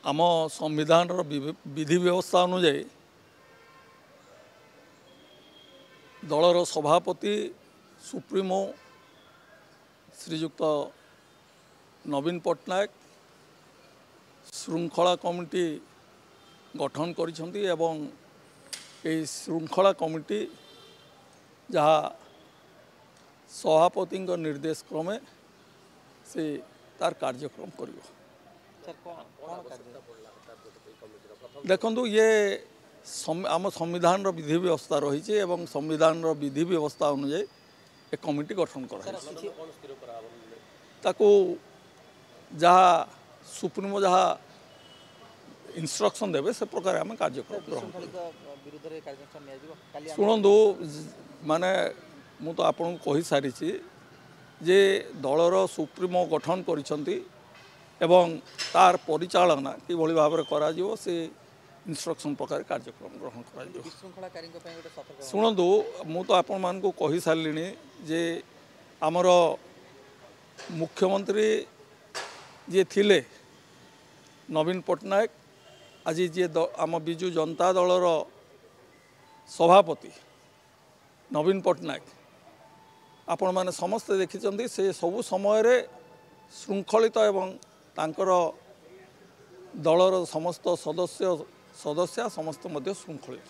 आम संविधान विधि व्यवस्था अनुजाई दलर सभापति सुप्रीमो श्रीजुक्त नवीन पट्टनायक श्रृंखला कमिटी गठन करिसेंती एवं ए श्रृंखला कमिटी जहाँ सभापति निर्देश क्रमे से तार कार्यक्रम करियो। देखो ये आम संविधान विधि व्यवस्था रही एवं संविधान विधि व्यवस्था अनुजाई एक कमिटी गठन कर जहाँ सुप्रीमो जहाँ इंस्ट्रक्शन देवे से प्रकार आम कार्यक्रम ग्रहण शुणु माने मु तो आपन कही सारी जे दलर सुप्रीमो गठन करिसेंती एवं तार परिचालना किभली भाव में करा जिवो से इंस्ट्रक्शन प्रकार कार्यक्रम ग्रहण करा शुणु मु तो आपण मान को कही सारे जे आमर मुख्यमंत्री जी थिले नवीन पट्टनायक आज जी आम बिजु जनता दलर सभापति नवीन पट्टनायक आपण माने समस्ते देखिचंदी से सबु समय रे श्रृंखलित एवं तांकर दलर समस्त सदस्य समस्त मध्य श्रृंखलित।